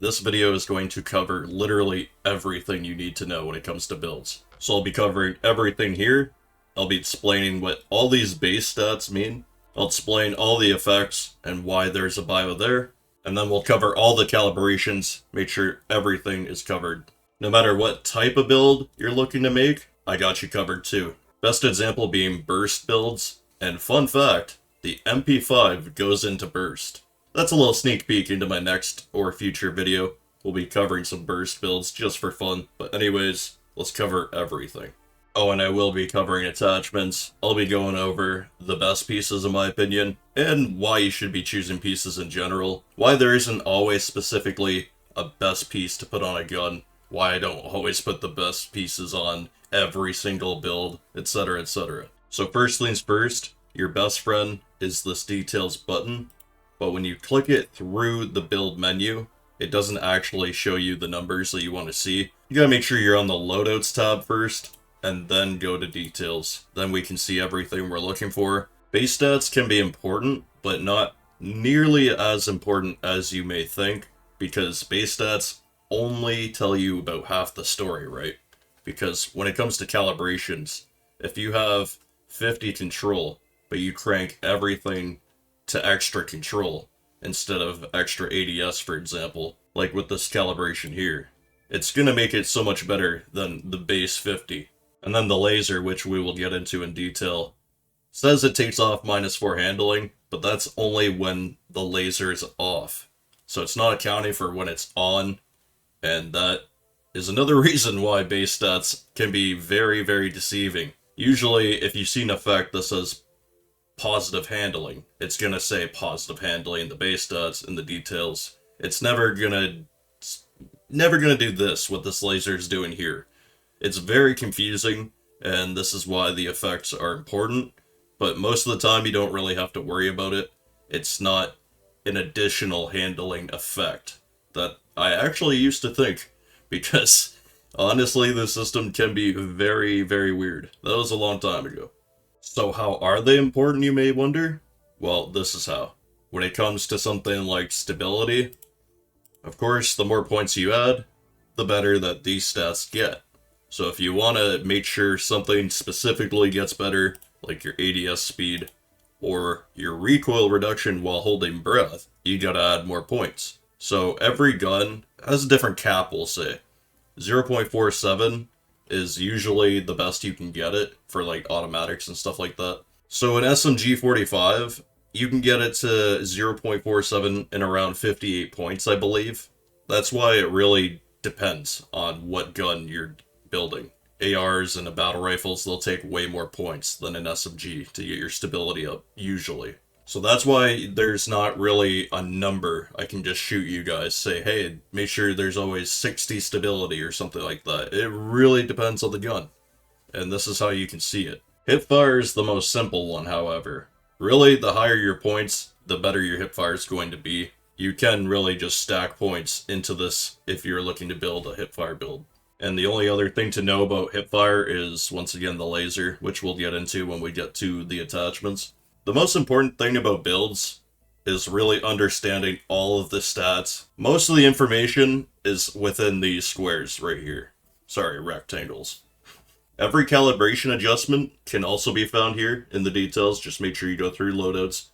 This video is going to cover literally everything you need to know when it comes to builds. So I'll be covering everything here. I'll be explaining what all these base stats mean. I'll explain all the effects and why there's a bio there. And then we'll cover all the calibrations, make sure everything is covered. No matter what type of build you're looking to make, I got you covered too. Best example being burst builds. And fun fact, the MP5 goes into burst. That's a little sneak peek into my next or future video. We'll be covering some burst builds just for fun. But anyways, let's cover everything. Oh, and I will be covering attachments. I'll be going over the best pieces in my opinion, and why you should be choosing pieces in general. Why there isn't always specifically a best piece to put on a gun. Why I don't always put the best pieces on every single build, etc, etc. So first things first, your best friend is this details button. But when you click it through the build menu, it doesn't actually show you the numbers that you want to see. You gotta make sure you're on the loadouts tab first, and then go to details. Then we can see everything we're looking for. Base stats can be important, but not nearly as important as you may think, because base stats only tell you about half the story, right? Because when it comes to calibrations, if you have 50 control, but you crank everything to extra control instead of extra ADS, for example, like with this calibration here, it's gonna make it so much better than the base 50. And then the laser, which we will get into in detail, says it takes off -4 handling, but that's only when the laser is off. So it's not accounting for when it's on, and that is another reason why base stats can be very, very deceiving. Usually, if you see an effect that says positive handling, it's gonna say positive handling in the base stats in the details. It's never gonna do this, what this laser is doing here. It's very confusing, and this is why the effects are important, but most of the time you don't really have to worry about it. It's not an additional handling effect that I actually used to think, because honestly the system can be very, very weird. That was a long time ago. So how are they important, you may wonder? Well, this is how. When it comes to something like stability, of course, the more points you add, the better that these stats get. So if you want to make sure something specifically gets better, like your ADS speed, or your recoil reduction while holding breath, you gotta add more points. So every gun has a different cap, we'll say. 0.47 is usually the best you can get it for like automatics and stuff like that. So in SMG 45, you can get it to 0.47 in around 58 points, I believe. That's why it really depends on what gun you're building. ARs and battle rifles, they'll take way more points than an SMG to get your stability up, usually. So that's why there's not really a number I can just shoot you guys, say, hey, make sure there's always 60 stability or something like that. It really depends on the gun. And this is how you can see it. Hipfire is the most simple one, however. Really, the higher your points, the better your hipfire is going to be. You can really just stack points into this if you're looking to build a hipfire build. And the only other thing to know about hipfire is, once again, the laser, which we'll get into when we get to the attachments. The most important thing about builds is really understanding all of the stats. Most of the information is within these squares right here. Sorry, rectangles. Every calibration adjustment can also be found here in the details. Just make sure you go through loadouts.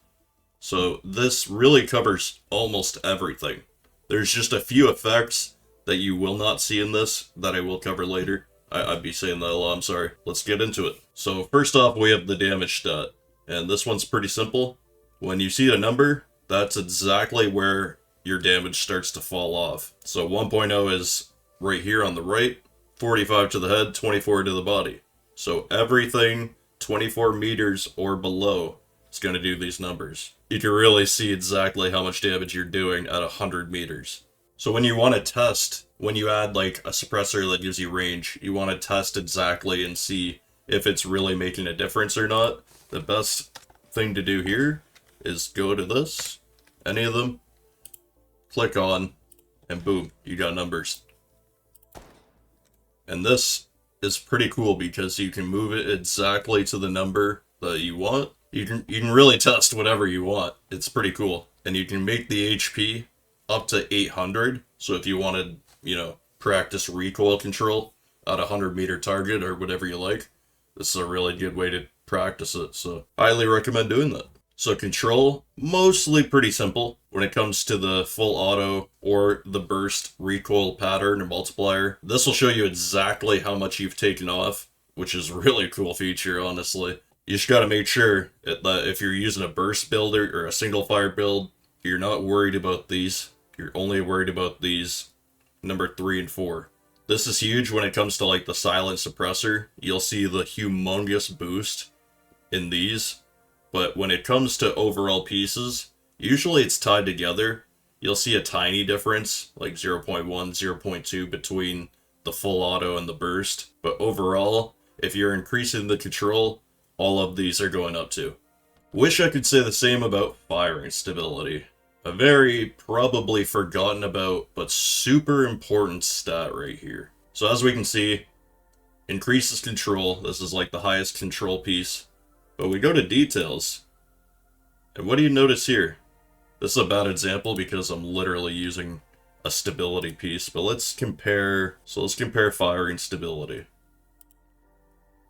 So this really covers almost everything. There's just a few effects that you will not see in this that I will cover later. I'd be saying that a lot, I'm sorry. Let's get into it. So first off, we have the damage stat. And this one's pretty simple. When you see a number, that's exactly where your damage starts to fall off. So 1.0 is right here on the right, 45 to the head, 24 to the body. So everything 24 meters or below is going to do these numbers. You can really see exactly how much damage you're doing at 100 meters. So when you want to test, when you add like a suppressor that gives you range, you want to test exactly and see if it's really making a difference or not. The best thing to do here is go to this, any of them, click on, and boom, you got numbers. And this is pretty cool because you can move it exactly to the number that you want. You can really test whatever you want. It's pretty cool. And you can make the HP up to 800. So if you wanted, practice recoil control at a 100-meter target or whatever you like, this is a really good way to practice it. So highly recommend doing that. So control, mostly pretty simple when it comes to the full auto or the burst recoil pattern or multiplier. This will show you exactly how much you've taken off, which is a really cool feature, honestly. You just got to make sure that if you're using a burst builder or a single fire build, you're not worried about these. You're only worried about these number 3 and 4. This is huge when it comes to like the silent suppressor. You'll see the humongous boost in these. But when it comes to overall pieces, usually it's tied together. You'll see a tiny difference, like 0.1, 0.2 between the full auto and the burst. But overall, if you're increasing the control, all of these are going up too. Wish I could say the same about firing stability. A very probably forgotten about, but super important stat right here. So as we can see, increases control. This is like the highest control piece. But we go to details, and what do you notice here? This is a bad example because I'm literally using a stability piece, but let's compare firing stability.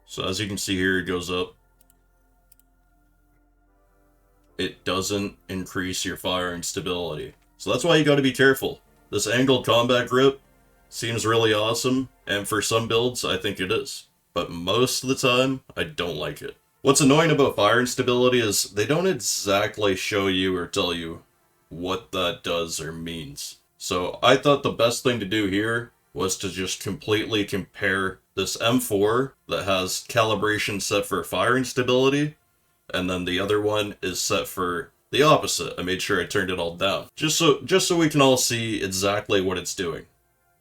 So as you can see here, it goes up. It doesn't increase your firing stability. So that's why you gotta be careful. This angled combat grip seems really awesome, and for some builds, I think it is. But most of the time, I don't like it. What's annoying about firing stability is they don't exactly show you or tell you what that does or means. So I thought the best thing to do here was to just completely compare this M4 that has calibration set for firing stability, and then the other one is set for the opposite. I made sure I turned it all down. Just so we can all see exactly what it's doing.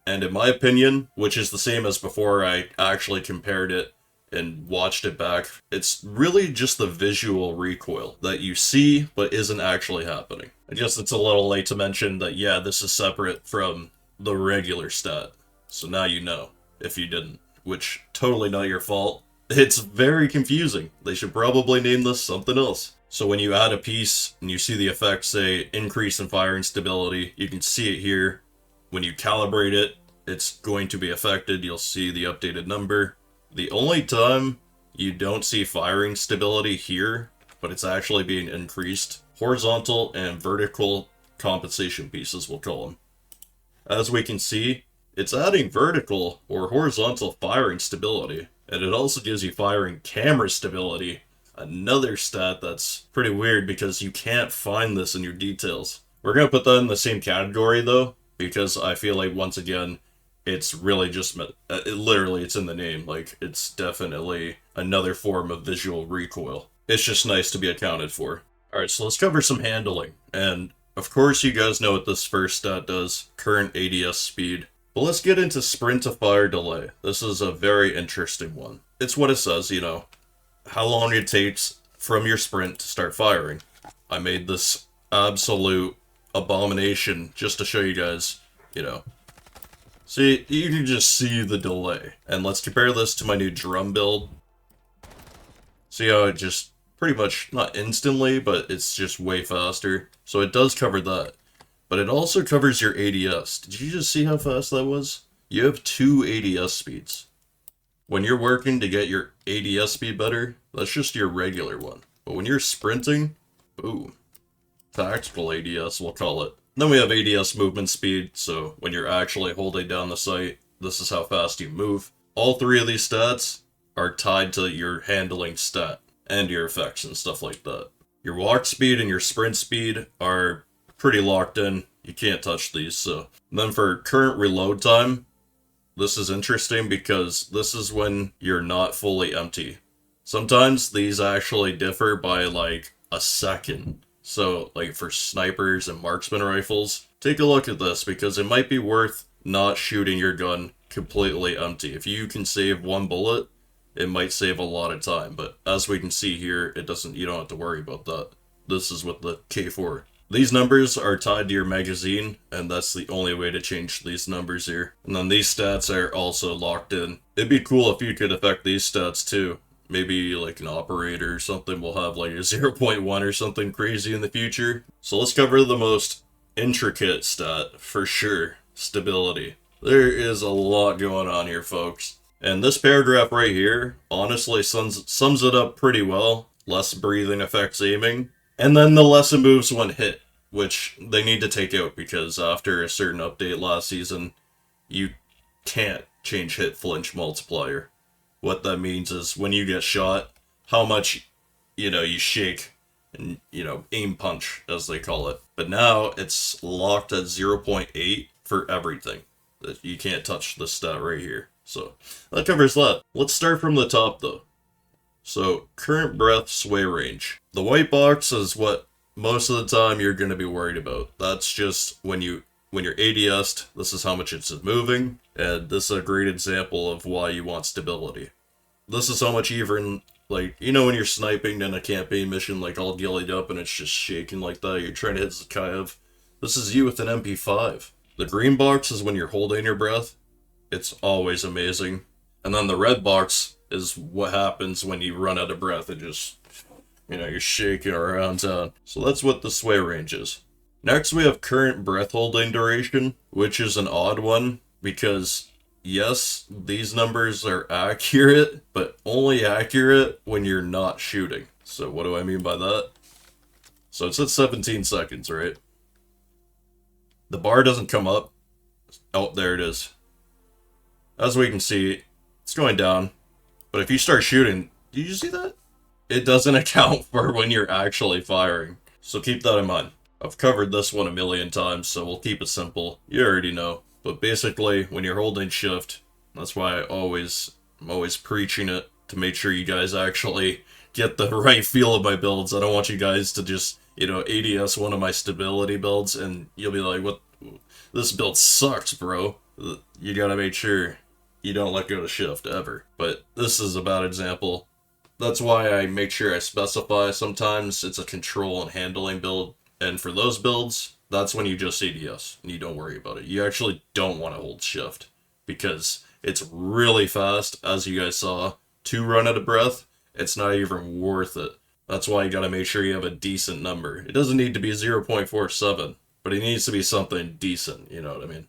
And in my opinion, which is the same as before I actually compared it and watched it back, it's really just the visual recoil that you see but isn't actually happening. I guess it's a little late to mention that, yeah, this is separate from the regular stat. So now you know, if you didn't, which totally not your fault. It's very confusing. They should probably name this something else. So when you add a piece and you see the effect say increase in firing stability, you can see it here. When you calibrate it, it's going to be affected. You'll see the updated number. The only time you don't see firing stability here, but it's actually being increased, horizontal and vertical compensation pieces, we'll call them. As we can see, it's adding vertical or horizontal firing stability, and it also gives you firing camera stability, another stat that's pretty weird because you can't find this in your details. We're going to put that in the same category though, because I feel like once again, it's really just, literally it's in the name, like it's definitely another form of visual recoil. It's just nice to be accounted for. Alright, so let's cover some handling, and of course you guys know what this first stat does, current ADS speed. But let's get into sprint to fire delay. This is a very interesting one. It's what it says, how long it takes from your sprint to start firing. I made this absolute abomination just to show you guys, See, you can just see the delay. And let's compare this to my new drum build. See how it just pretty much, not instantly, but it's just way faster. So it does cover that. But it also covers your ADS. Did you just see how fast that was? You have 2 ADS speeds. When you're working to get your ADS speed better, that's just your regular one. But when you're sprinting, boom. Tactical ADS, we'll call it. Then we have ADS movement speed, so when you're actually holding down the sight, this is how fast you move. All 3 of these stats are tied to your handling stat and your effects and stuff like that. Your walk speed and your sprint speed are pretty locked in. You can't touch these, so. And then for current reload time, this is interesting because this is when you're not fully empty. Sometimes these actually differ by like a second. So, like for snipers and marksman rifles, take a look at this because it might be worth not shooting your gun completely empty. If you can save 1 bullet, it might save a lot of time. But as we can see here, you don't have to worry about that. This is with the K4. These numbers are tied to your magazine, and that's the only way to change these numbers here. And then these stats are also locked in. It'd be cool if you could affect these stats too. Maybe like an operator or something will have like a 0.1 or something crazy in the future. So let's cover the most intricate stat, for sure. Stability. There is a lot going on here, folks. And this paragraph right here, honestly, sums it up pretty well. Less breathing affects aiming. And then the lesson moves when hit, which they need to take out because after a certain update last season, you can't change hit flinch multiplier. What that means is when you get shot, how much, you shake and, aim punch, as they call it. But now it's locked at 0.8 for everything. You can't touch this stat right here. So that covers that. Let's start from the top though. So current breath sway range. The white box is what most of the time you're going to be worried about. That's just when you're ADS'd, this is how much it's moving, and this is a great example of why you want stability. This is how much even, when you're sniping in a campaign mission, all gillied up and it's just shaking like that, you're trying to hit Zakayev. This is you with an MP5. The green box is when you're holding your breath. It's always amazing. And then the red box is what happens when you run out of breath. It just, you're shaking around town. So that's what the sway range is. Next we have current breath holding duration, which is an odd one because yes, these numbers are accurate, but only accurate when you're not shooting. So what do I mean by that? So it's at 17 seconds, right? The bar doesn't come up. Oh, there it is. As we can see, it's going down. But if you start shooting, do you see that? It doesn't account for when you're actually firing. So keep that in mind. I've covered this one a million times, so we'll keep it simple. You already know. But basically, when you're holding shift, that's why I'm always preaching it to make sure you guys actually get the right feel of my builds. I don't want you guys to just, ADS one of my stability builds and you'll be like, what? This build sucks, bro. You gotta make sure you don't let go of shift ever. But this is a bad example. That's why I make sure I specify sometimes it's a control and handling build. And for those builds, that's when you just ADS and you don't worry about it. You actually don't want to hold shift because it's really fast, as you guys saw, to run out of breath. It's not even worth it. That's why you gotta make sure you have a decent number. It doesn't need to be 0.47, but it needs to be something decent, you know what I mean?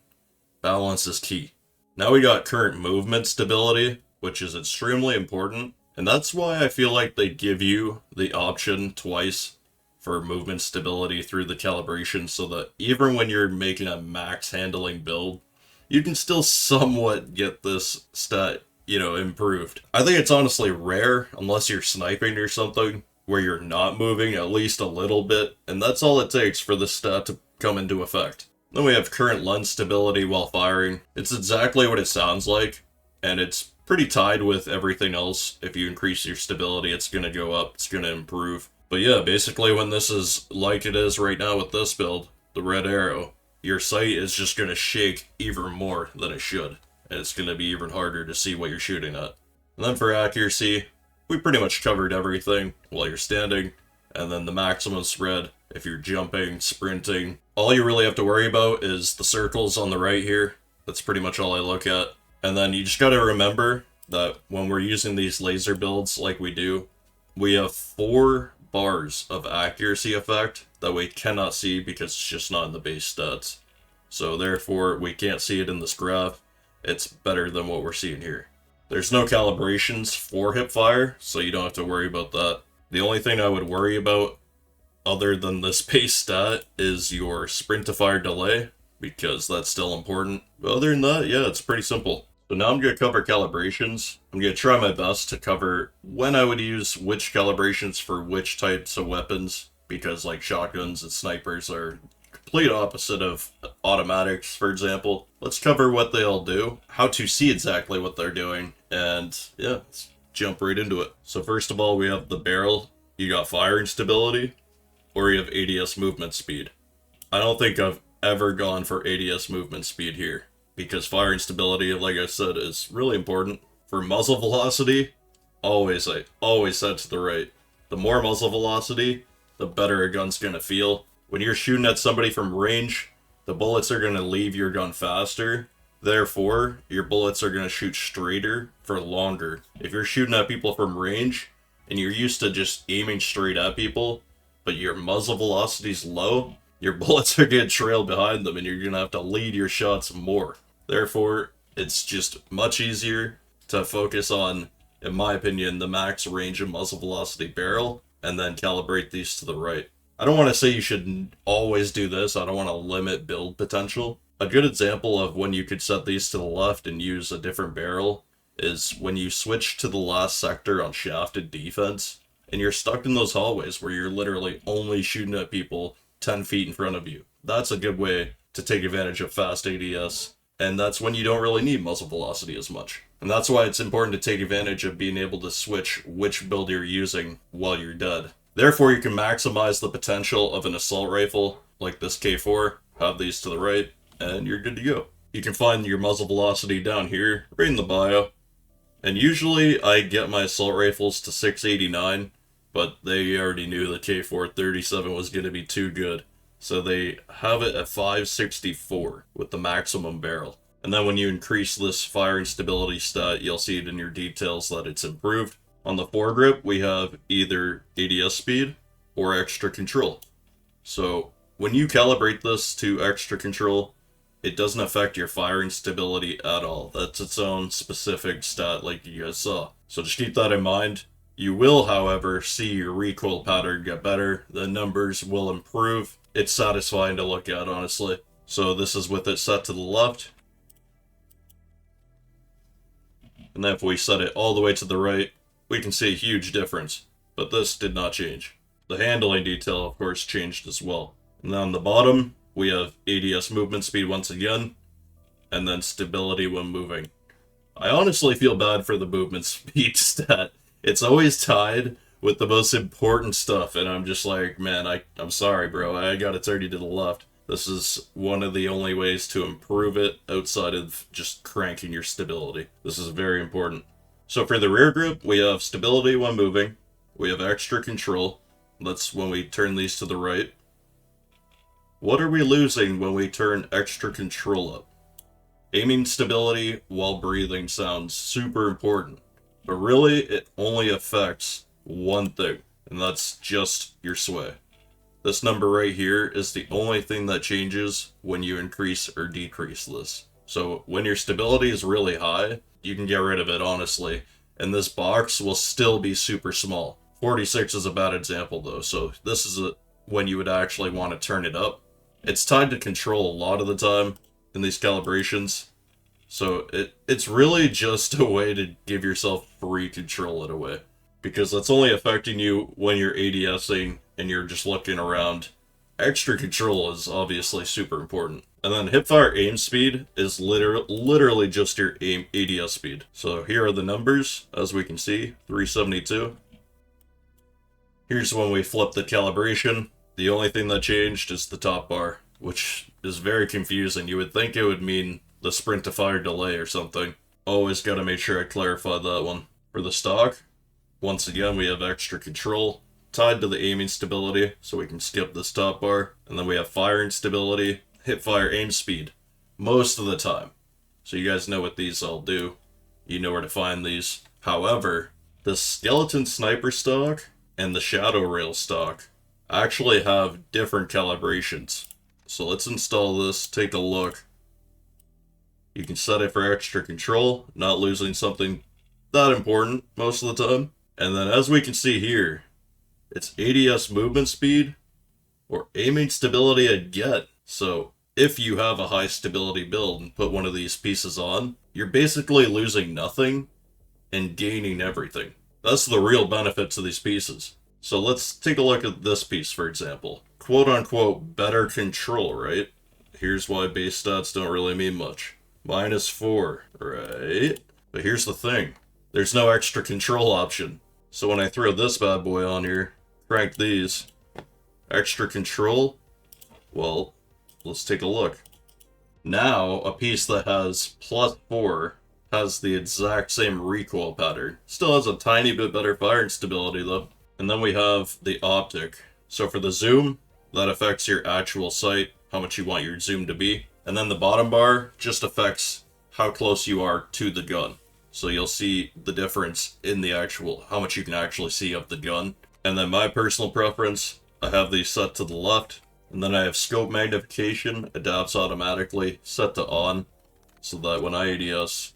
Balance is key. Now we got current movement stability, which is extremely important. And that's why I feel like they give you the option twice for movement stability through the calibration so that even when you're making a max handling build, you can still somewhat get this stat, improved. I think it's honestly rare, unless you're sniping or something, where you're not moving at least a little bit, and that's all it takes for this stat to come into effect. Then we have current lens stability while firing. It's exactly what it sounds like, and it's pretty tied with everything else. If you increase your stability, it's going to go up, it's going to improve. But yeah, basically when this is like it is right now with this build, the red arrow, your sight is just going to shake even more than it should. And it's going to be even harder to see what you're shooting at. And then for accuracy, we pretty much covered everything while you're standing. And then the maximum spread, if you're jumping, sprinting. All you really have to worry about is the circles on the right here. That's pretty much all I look at. And then you just got to remember that when we're using these laser builds like we do, we have 4 bars of accuracy effect that we cannot see because it's just not in the base stats. So therefore, we can't see it in this graph. It's better than what we're seeing here. There's no calibrations for hipfire, so you don't have to worry about that. The only thing I would worry about other than this base stat is your sprint to fire delay, because that's still important. But other than that, yeah, it's pretty simple. So now I'm going to cover calibrations. I'm going to try my best to cover when I would use which calibrations for which types of weapons, because like shotguns and snipers are complete opposite of automatics, for example. Let's cover what they all do, how to see exactly what they're doing, and yeah, let's jump right into it. So first of all, we have the barrel. You got firing stability, or you have ADS movement speed. I don't think I've ever gone for ADS movement speed here, because firing stability, like I said, is really important. For muzzle velocity, always set to the right. The more muzzle velocity, the better a gun's gonna feel. When you're shooting at somebody from range, the bullets are gonna leave your gun faster. Therefore, your bullets are gonna shoot straighter for longer. If you're shooting at people from range, and you're used to just aiming straight at people, but your muzzle velocity's low, your bullets are going to trail behind them and you're going to have to lead your shots more. Therefore, it's just much easier to focus on, in my opinion, the max range and muzzle velocity barrel, and then calibrate these to the right. I don't want to say you should always do this. I don't want to limit build potential. A good example of when you could set these to the left and use a different barrel is when you switch to the last sector on shafted defense, and you're stuck in those hallways where you're literally only shooting at people 10 feet in front of you. That's a good way to take advantage of fast ADS, and that's when you don't really need muzzle velocity as much. And that's why it's important to take advantage of being able to switch which build you're using while you're dead. Therefore, you can maximize the potential of an assault rifle like this K4, have these to the right, and you're good to go. You can find your muzzle velocity down here, right in the bio. And usually I get my assault rifles to 689, but they already knew the K437 was going to be too good. So they have it at 564 with the maximum barrel. And then when you increase this firing stability stat, you'll see it in your details that it's improved. On the foregrip, we have either ADS speed or extra control. So when you calibrate this to extra control, it doesn't affect your firing stability at all. That's its own specific stat like you guys saw. So just keep that in mind. You will, however, see your recoil pattern get better. The numbers will improve. It's satisfying to look at, honestly. So this is with it set to the left. And then if we set it all the way to the right, we can see a huge difference. But this did not change. The handling detail, of course, changed as well. And then on the bottom, we have ADS movement speed once again, and then stability when moving. I honestly feel bad for the movement speed stat. It's always tied with the most important stuff, and I'm just like, man, I'm sorry, bro. I got it 30 to the left. This is one of the only ways to improve it outside of just cranking your stability. This is very important. So for the rear grip, we have stability when moving. We have extra control. That's when we turn these to the right. What are we losing when we turn extra control up? Aiming stability while breathing sounds super important, but really it only affects one thing, and that's just your sway. This number right here is the only thing that changes when you increase or decrease this. So when your stability is really high, you can get rid of it, honestly, and this box will still be super small. 46 is a bad example though, so this is when you would actually want to turn it up. It's tied to control a lot of the time in these calibrations, so it's really just a way to give yourself free control in a way, because that's only affecting you when you're ADSing and you're just looking around. Extra control is obviously super important. And then hipfire aim speed is literally just your aim ADS speed. So here are the numbers, as we can see, 372. Here's when we flip the calibration. The only thing that changed is the top bar, which is very confusing. You would think it would mean the sprint to fire delay or something. Always gotta make sure I clarify that one. For the stock, once again we have extra control tied to the aiming stability, so we can skip this top bar. And then we have firing stability, hip fire aim speed, most of the time. So you guys know what these all do. You know where to find these. However, the skeleton sniper stock and the shadow rail stock actually have different calibrations. So let's install this, take a look. You can set it for extra control, not losing something that important most of the time. And then as we can see here, it's ADS movement speed or aiming stability again. So if you have a high stability build and put one of these pieces on, you're basically losing nothing and gaining everything. That's the real benefit to these pieces. So let's take a look at this piece, for example. Quote unquote better control, right? Here's why base stats don't really mean much. -4, right? But here's the thing. There's no extra control option. So when I throw this bad boy on here, crank these, extra control, well, let's take a look. Now, a piece that has +4 has the exact same recoil pattern. Still has a tiny bit better firing stability though. And then we have the optic. So for the zoom, that affects your actual sight, how much you want your zoom to be. And then the bottom bar just affects how close you are to the gun. So you'll see the difference in the actual, how much you can actually see of the gun. And then my personal preference, I have these set to the left. And then I have scope magnification, adapts automatically, set to on, so that when I ADS,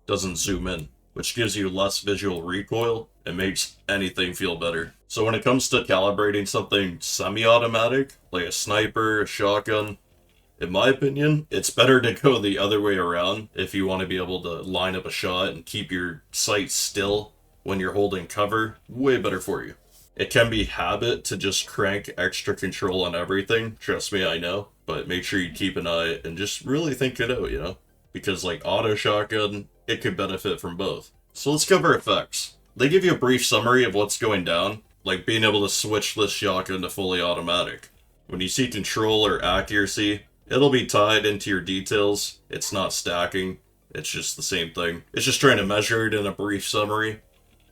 doesn't zoom in, which gives you less visual recoil and makes anything feel better. So when it comes to calibrating something semi-automatic, like a sniper, a shotgun, in my opinion, it's better to go the other way around if you want to be able to line up a shot and keep your sight still when you're holding cover. Way better for you. It can be habit to just crank extra control on everything. Trust me, I know. But make sure you keep an eye and just really think it out, you know? Because like auto shotgun, it could benefit from both. So let's cover effects. They give you a brief summary of what's going down, like being able to switch this shotgun to fully automatic. When you see control or accuracy, it'll be tied into your details. It's not stacking, it's just the same thing. It's just trying to measure it in a brief summary.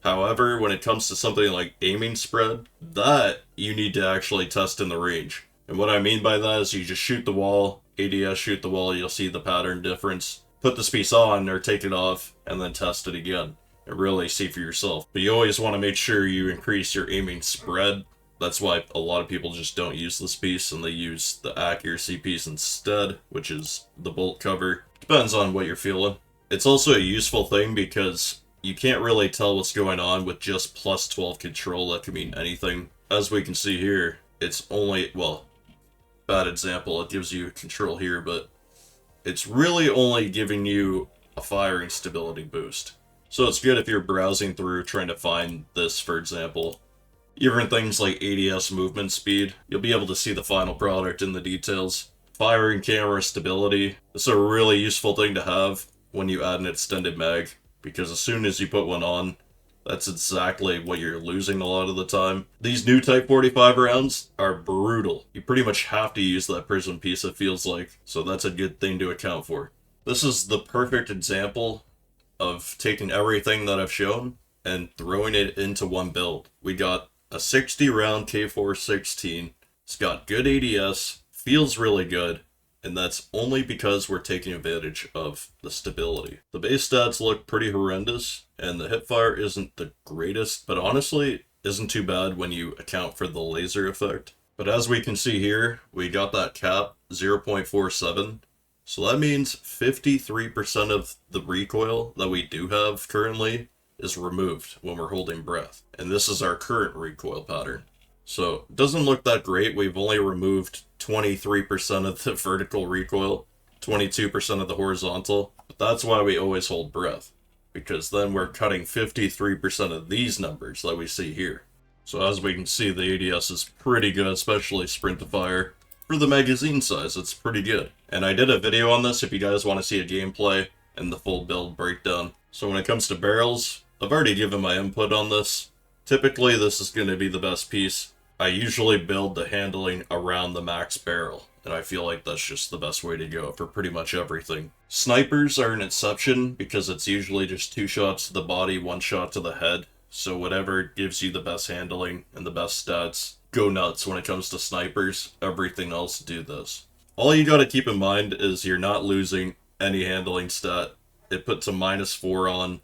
However, when it comes to something like aiming spread, that you need to actually test in the range. And what I mean by that is you just shoot the wall, ADS shoot the wall, you'll see the pattern difference. Put this piece on or take it off and then test it again and really see for yourself. But you always want to make sure you increase your aiming spread. That's why a lot of people just don't use this piece and they use the accuracy piece instead, which is the bolt cover. Depends on what you're feeling. It's also a useful thing because you can't really tell what's going on with just plus 12 control. That could mean anything. As we can see here, it's only, well, bad example, it gives you control here, but it's really only giving you a firing stability boost. So it's good if you're browsing through trying to find this, for example. Even things like ADS movement speed, you'll be able to see the final product in the details. Firing camera stability, it's a really useful thing to have when you add an extended mag, because as soon as you put one on, that's exactly what you're losing a lot of the time. These new Type 45 rounds are brutal. You pretty much have to use that prism piece, it feels like, so that's a good thing to account for. This is the perfect example of taking everything that I've shown and throwing it into one build. We got a 60 round K416, it's got good ADS, feels really good, and that's only because we're taking advantage of the stability. The base stats look pretty horrendous, and the hipfire isn't the greatest, but honestly isn't too bad when you account for the laser effect. But as we can see here, we got that cap 0.47, so that means 53% of the recoil that we do have currently is removed when we're holding breath. And this is our current recoil pattern. So it doesn't look that great. We've only removed 23% of the vertical recoil, 22% of the horizontal. But that's why we always hold breath, because then we're cutting 53% of these numbers that we see here. So as we can see, the ADS is pretty good, especially sprint to fire. For the magazine size, it's pretty good. And I did a video on this if you guys want to see a gameplay and the full build breakdown. So when it comes to barrels, I've already given my input on this. Typically, this is going to be the best piece. I usually build the handling around the max barrel, and I feel like that's just the best way to go for pretty much everything. Snipers are an exception because it's usually just 2 shots to the body, 1 shot to the head. So whatever gives you the best handling and the best stats, go nuts when it comes to snipers. Everything else, do this. All you gotta keep in mind is you're not losing any handling stat. It puts a -4 on.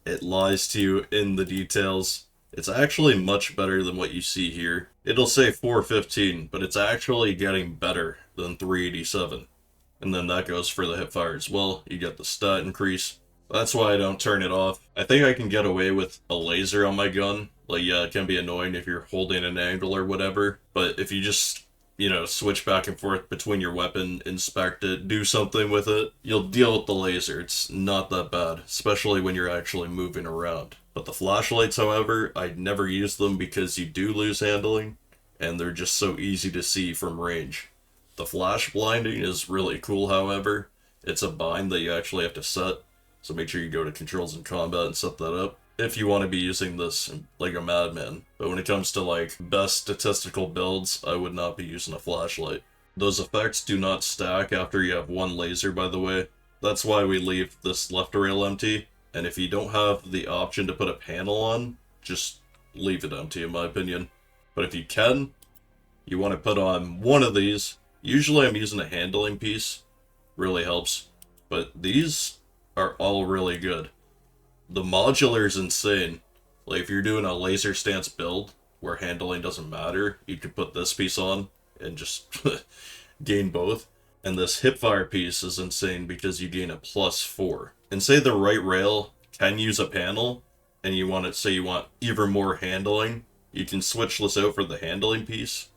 It lies to you in the details. It's actually much better than what you see here. It'll say 415, but it's actually getting better than 387. And then that goes for the hipfire as well. You get the stat increase. That's why I don't turn it off. I think I can get away with a laser on my gun. Like, yeah, it can be annoying if you're holding an angle or whatever. But if you just, you know, switch back and forth between your weapon, inspect it, do something with it, you'll deal with the laser. It's not that bad, especially when you're actually moving around. But the flashlights, however, I never use them because you do lose handling, and they're just so easy to see from range. The flash blinding is really cool, however. It's a bind that you actually have to set, so make sure you go to controls in combat and set that up if you want to be using this like a madman. But when it comes to like best statistical builds, I would not be using a flashlight. Those effects do not stack after you have 1 laser, by the way. That's why we leave this left rail empty. And if you don't have the option to put a panel on, just leave it empty in my opinion. But if you can, you want to put on one of these. Usually I'm using a handling piece, really helps. But these are all really good. The modular is insane. Like if you're doing a laser stance build where handling doesn't matter, you could put this piece on and just gain both. And this hipfire piece is insane because you gain a +4. And say the right rail can use a panel, and you want to say you want even more handling, you can switch this out for the handling piece.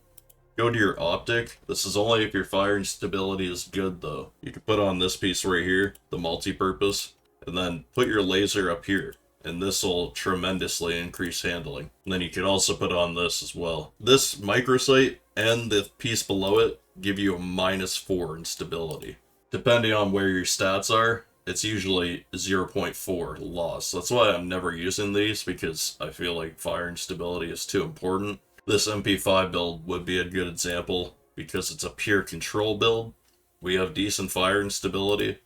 Go to your optic. This is only if your firing stability is good though. You can put on this piece right here, the multi-purpose, and then put your laser up here. And this will tremendously increase handling. And then you can also put on this as well. This microsight and the piece below it give you a -4 in stability. Depending on where your stats are, it's usually 0.4 loss. That's why I'm never using these, because I feel like firing stability is too important. This MP5 build would be a good example because it's a pure control build. We have decent firing stability,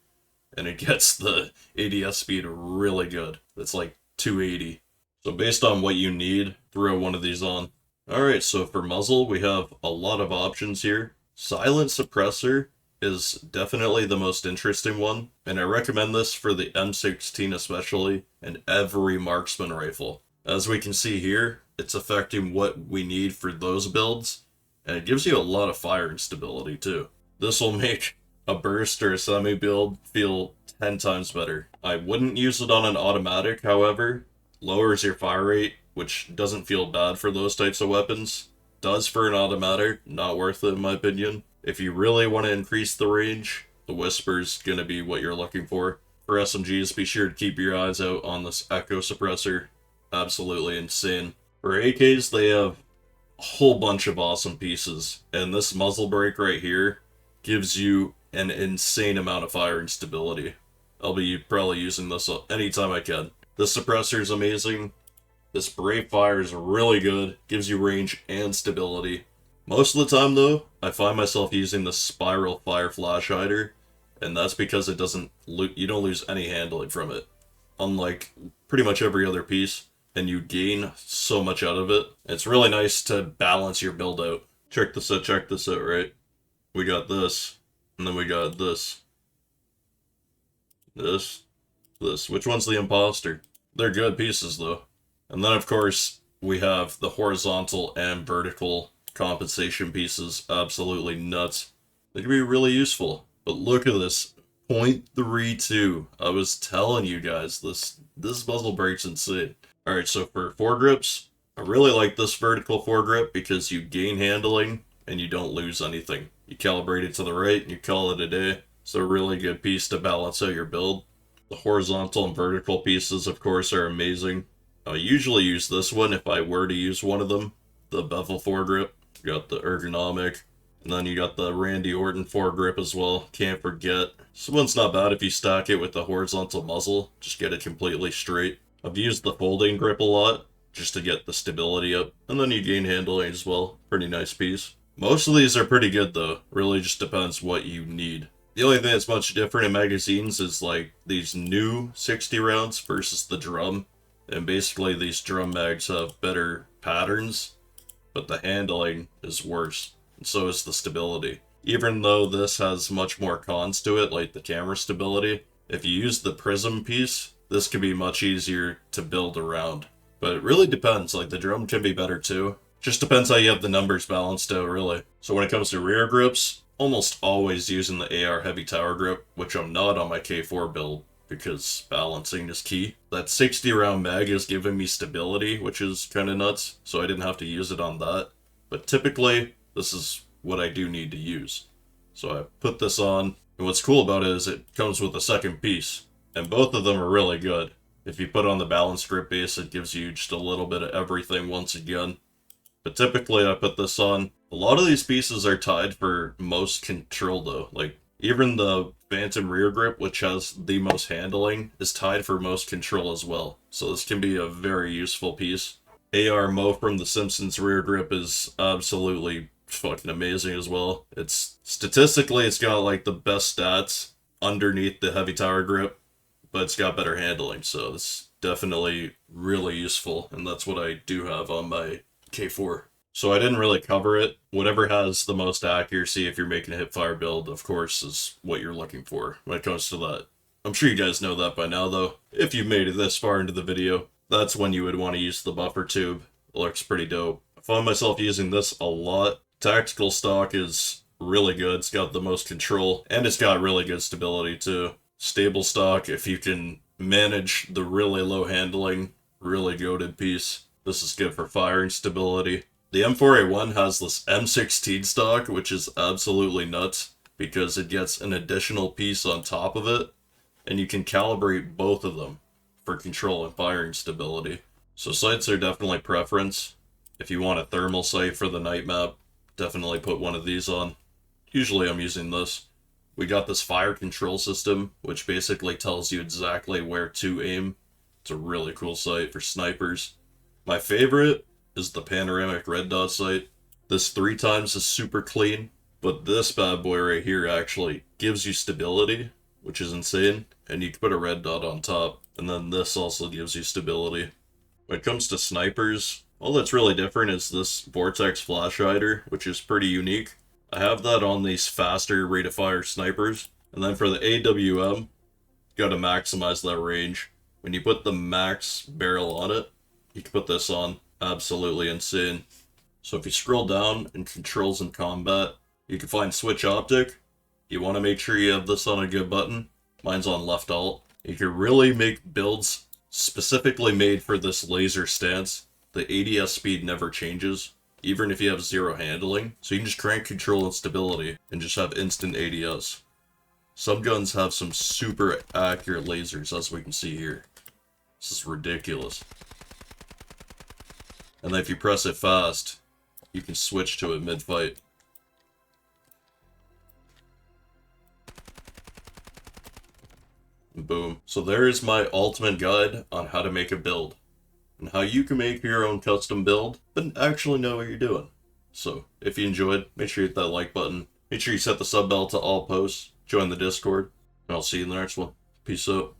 and it gets the ADS speed really good. It's like 280. So based on what you need, throw one of these on. Alright, so for muzzle, we have a lot of options here. Silent suppressor is definitely the most interesting one, and I recommend this for the M16 especially, and every marksman rifle. As we can see here, it's affecting what we need for those builds, and it gives you a lot of firing stability too. This will make a burst or a semi build feel 10 times better. I wouldn't use it on an automatic, however. Lowers your fire rate, which doesn't feel bad for those types of weapons. Does for an automatic, not worth it in my opinion. If you really want to increase the range, the Whisper's gonna be what you're looking for. For SMGs, be sure to keep your eyes out on this Echo Suppressor. Absolutely insane. For AKs, they have a whole bunch of awesome pieces, and this muzzle brake right here gives you an insane amount of firing stability. I'll be probably using this anytime I can. This suppressor is amazing. This brake fire is really good, gives you range and stability. Most of the time though, I find myself using the spiral fire flash hider, and that's because it doesn't you don't lose any handling from it, unlike pretty much every other piece, and you gain so much out of it. It's really nice to balance your build out. Check this out, right? We got this, and then we got this. This. Which one's the imposter? They're good pieces though. And then of course, we have the horizontal and vertical compensation pieces. Absolutely nuts. They can be really useful. But look at this. 0.32. I was telling you guys, this muzzle brake's insane. Alright, so for foregrips, I really like this vertical foregrip because you gain handling and you don't lose anything. You calibrate it to the right and you call it a day. It's a really good piece to balance out your build. The horizontal and vertical pieces, of course, are amazing. I usually use this one if I were to use one of them. The bevel foregrip. You got the ergonomic. And then you got the Randy Orton foregrip as well. Can't forget. This one's not bad if you stack it with the horizontal muzzle. Just get it completely straight. I've used the folding grip a lot, just to get the stability up. And then you gain handling as well. Pretty nice piece. Most of these are pretty good though. Really just depends what you need. The only thing that's much different in magazines is like these new 60 rounds versus the drum. And basically these drum mags have better patterns, but the handling is worse. And so is the stability. Even though this has much more cons to it, like the camera stability, if you use the prism piece, this can be much easier to build around. But it really depends, like the drum can be better too. Just depends how you have the numbers balanced out, really. So when it comes to rear grips, almost always using the AR heavy tower grip, which I'm not on my K4 build, because balancing is key. That 60 round mag is giving me stability, which is kind of nuts, so I didn't have to use it on that. But typically, this is what I do need to use. So I put this on, and what's cool about it is it comes with a second piece, and both of them are really good. If you put on the balance grip base, it gives you just a little bit of everything once again. But typically I put this on. A lot of these pieces are tied for most control though. Like even the Phantom rear grip, which has the most handling, is tied for most control as well. So this can be a very useful piece. AR Mo from The Simpsons rear grip is absolutely fucking amazing as well. It's statistically, it's got like the best stats underneath the heavy tower grip, but it's got better handling. So it's definitely really useful. And that's what I do have on my K4. So I didn't really cover it. Whatever has the most accuracy if you're making a hipfire build, of course, is what you're looking for when it comes to that. I'm sure you guys know that by now though. If you've made it this far into the video, that's when you would want to use the buffer tube. It looks pretty dope. I found myself using this a lot Tactical stock is really good. It's got the most control, and it's got really good stability too. Stable stock, if you can manage the really low handling, really goated piece, this is good for firing stability. The M4A1 has this M16 stock, which is absolutely nuts, because it gets an additional piece on top of it, and you can calibrate both of them for control and firing stability. So sights are definitely preference. If you want a thermal sight for the night map, definitely put one of these on. Usually I'm using this. We got this fire control system, which basically tells you exactly where to aim. It's a really cool sight for snipers. My favorite is the panoramic red dot sight. This 3 times is super clean, but this bad boy right here actually gives you stability, which is insane, and you can put a red dot on top, and then this also gives you stability. When it comes to snipers, all that's really different is this vortex flash hider, which is pretty unique. I have that on these faster rate of fire snipers, and then for the AWM, you gotta maximize that range. When you put the max barrel on it, you can put this on. Absolutely insane. So if you scroll down in controls and combat, you can find switch optic. You want to make sure you have this on a good button. Mine's on left alt. You can really make builds specifically made for this laser stance. The ADS speed never changes, even if you have 0 handling. So you can just crank control and stability and just have instant ADS. Some guns have some super accurate lasers, as we can see here. This is ridiculous. And then if you press it fast, you can switch to it mid-fight. Boom. So there is my ultimate guide on how to make a build, and how you can make your own custom build, but actually know what you're doing. So, if you enjoyed, make sure you hit that like button. Make sure you set the sub bell to all posts, join the Discord, and I'll see you in the next one. Peace out.